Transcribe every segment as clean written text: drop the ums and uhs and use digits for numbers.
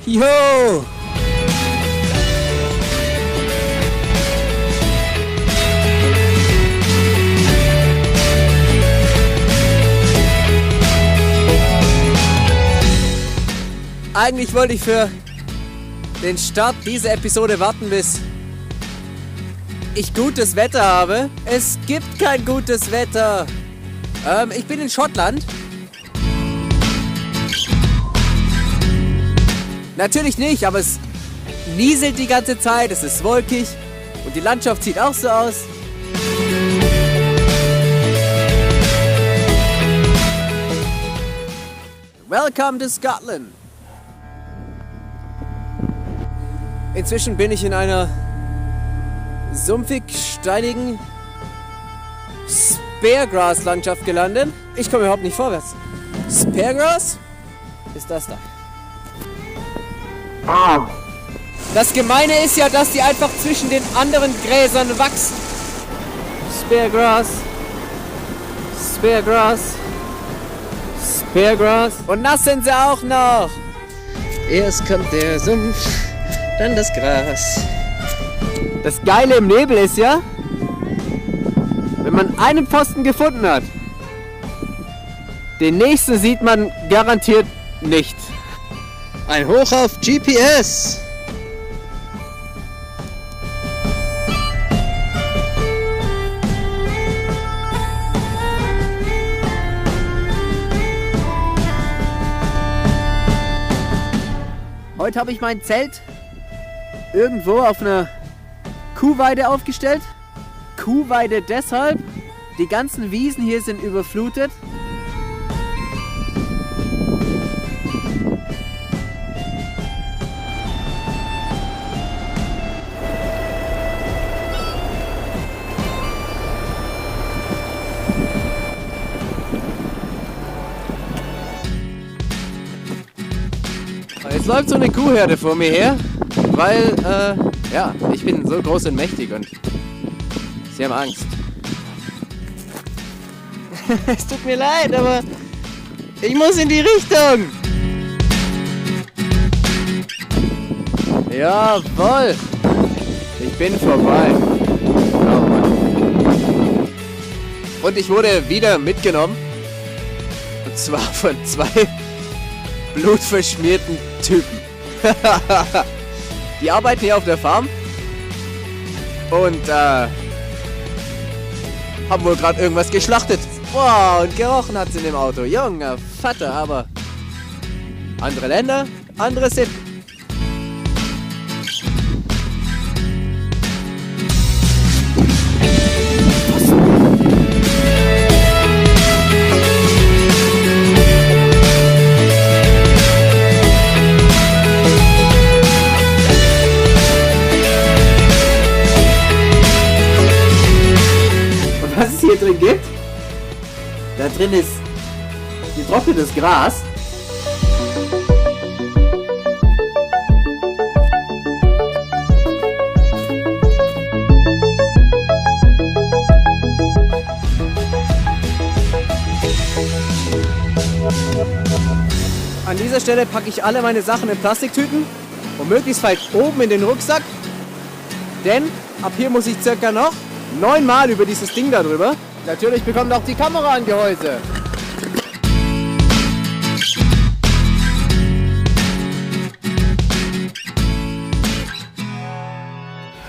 Jo! Eigentlich wollte ich für den Start dieser Episode warten, bis ich gutes Wetter habe. Es gibt kein gutes Wetter. Ich bin in Schottland. Natürlich nicht, aber es nieselt die ganze Zeit, es ist wolkig und die Landschaft sieht auch so aus. Welcome to Scotland. Inzwischen bin ich in einer sumpfig-steinigen Speargrass-Landschaft gelandet. Ich komme überhaupt nicht vorwärts. Speargrass? Ist das da? Das Gemeine ist ja, dass die einfach zwischen den anderen Gräsern wachsen. Speargrass. Speargrass. Speargrass. Und nass sind sie auch noch. Erst kommt der Sumpf, dann das Gras. Das Geile im Nebel ist ja, wenn man einen Pfosten gefunden hat, den nächsten sieht man garantiert nicht. Ein Hoch auf GPS! Heute habe ich mein Zelt irgendwo auf einer Kuhweide aufgestellt. Kuhweide deshalb, die ganzen Wiesen hier sind überflutet. Jetzt läuft so eine Kuhherde vor mir her, weil, ich bin so groß und mächtig und sie haben Angst. Es tut mir leid, aber ich muss in die Richtung. Jawohl, ich bin vorbei. Oh Mann. Und ich wurde wieder mitgenommen, und zwar von 2 blutverschmierten Typen. Die arbeiten hier auf der Farm und haben wohl gerade irgendwas geschlachtet. Wow, und gerochen hat es in dem Auto. Junger Vater, aber andere Länder, andere Sitten. Was es hier drin gibt? Da drin ist getrocknetes Gras. An dieser Stelle packe ich alle meine Sachen in Plastiktüten und möglichst weit oben in den Rucksack. Denn ab hier muss ich circa noch 9-mal über dieses Ding da drüber. Natürlich bekommt auch die Kamera ein Gehäuse.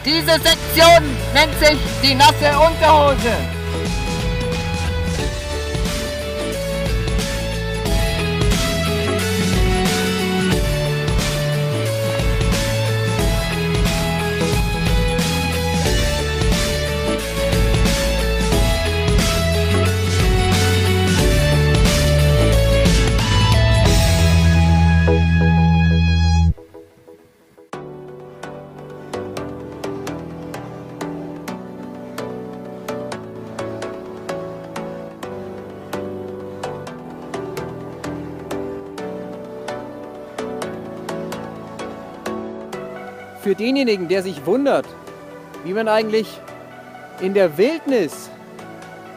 Diese Sektion nennt sich die nasse Unterhose. Für denjenigen, der sich wundert, wie man eigentlich in der Wildnis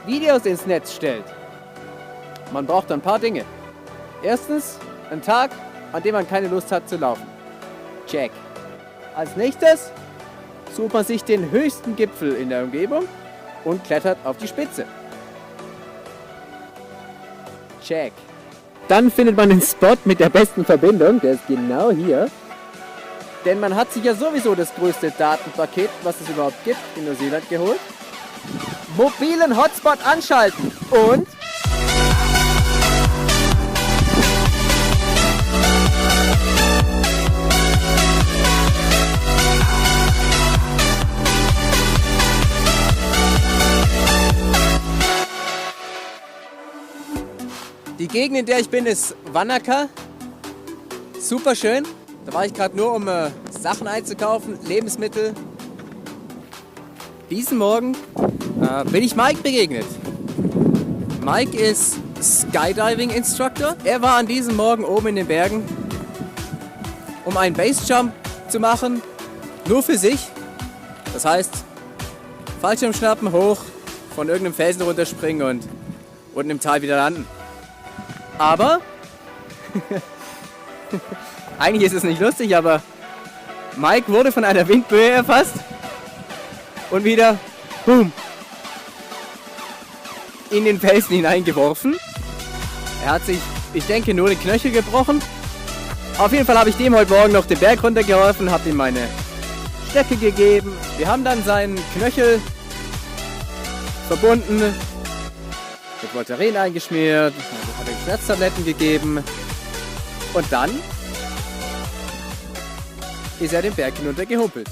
Videos ins Netz stellt. Man braucht ein paar Dinge. Erstens, einen Tag, an dem man keine Lust hat zu laufen. Check. Als nächstes sucht man sich den höchsten Gipfel in der Umgebung und klettert auf die Spitze. Check. Dann findet man den Spot mit der besten Verbindung, der ist genau hier. Denn man hat sich ja sowieso das größte Datenpaket, was es überhaupt gibt, in Neuseeland geholt. Mobilen Hotspot anschalten und die Gegend, in der ich bin, ist Wanaka. Super schön. Da war ich gerade nur, um Sachen einzukaufen, Lebensmittel. Diesen Morgen bin ich Mike begegnet. Mike ist Skydiving Instructor. Er war an diesem Morgen oben in den Bergen, um einen Basejump zu machen, nur für sich. Das heißt, Fallschirmschnappen hoch, von irgendeinem Felsen runterspringen und unten im Tal wieder landen. Aber eigentlich ist es nicht lustig, aber Mike wurde von einer Windböe erfasst und wieder, boom, in den Felsen hineingeworfen. Er hat sich, ich denke, nur den Knöchel gebrochen. Auf jeden Fall habe ich dem heute Morgen noch den Berg runtergeholfen, habe ihm meine Stöcke gegeben. Wir haben dann seinen Knöchel verbunden, mit Voltaren eingeschmiert, hat ihm Schmerztabletten gegeben und dann ist er den Berg hinunter gehumpelt.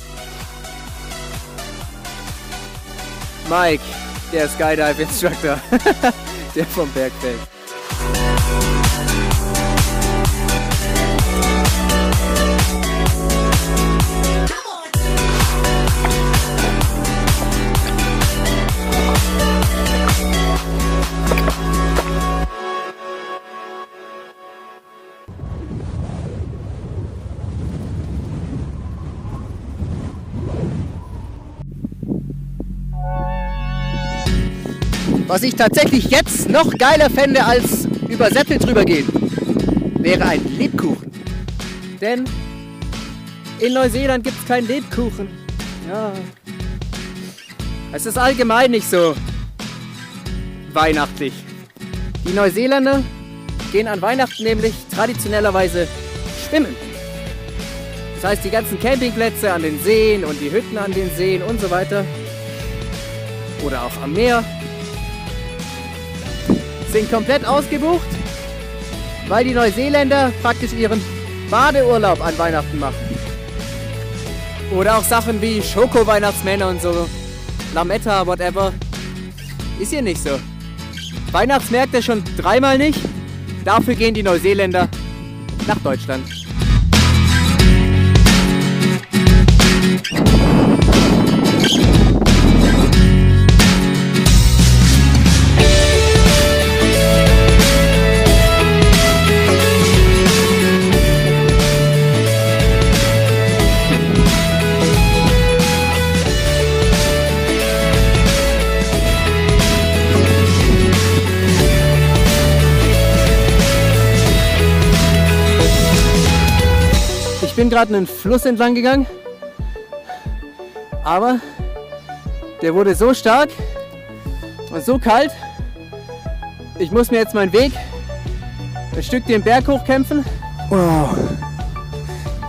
Mike, der Skydive Instructor, der vom Berg fällt. Was ich tatsächlich jetzt noch geiler fände als über Sättel drüber gehen, wäre ein Lebkuchen. Denn in Neuseeland gibt es keinen Lebkuchen. Ja. Es ist allgemein nicht so weihnachtlich. Die Neuseeländer gehen an Weihnachten nämlich traditionellerweise schwimmen. Das heißt, die ganzen Campingplätze an den Seen und die Hütten an den Seen und so weiter oder auch am Meer sind komplett ausgebucht, weil die Neuseeländer praktisch ihren Badeurlaub an Weihnachten machen. Oder auch Sachen wie Schoko-Weihnachtsmänner und so, Lametta, whatever. Ist hier nicht so. Weihnachtsmärkte schon 3-mal nicht, dafür gehen die Neuseeländer nach Deutschland. Ich bin gerade einen Fluss entlang gegangen, aber der wurde so stark und so kalt, ich muss mir jetzt meinen Weg ein Stück den Berg hochkämpfen. Wow.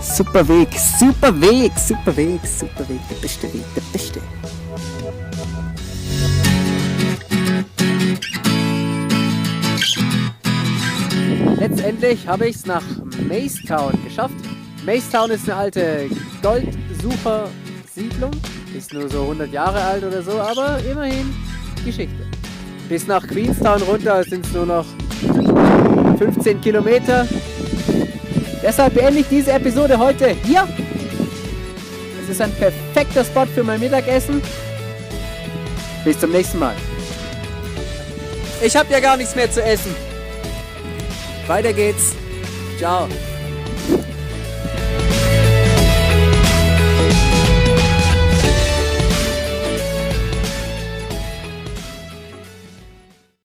Super Weg, super Weg, super Weg, super Weg, der beste Weg, der beste. Letztendlich habe ich es nach Macetown geschafft. Macetown ist eine alte Goldsuchersiedlung, ist nur so 100 Jahre alt oder so, aber immerhin Geschichte. Bis nach Queenstown runter sind es nur noch 15 Kilometer. Deshalb beende ich diese Episode heute hier. Es ist ein perfekter Spot für mein Mittagessen. Bis zum nächsten Mal. Ich habe ja gar nichts mehr zu essen. Weiter geht's. Ciao.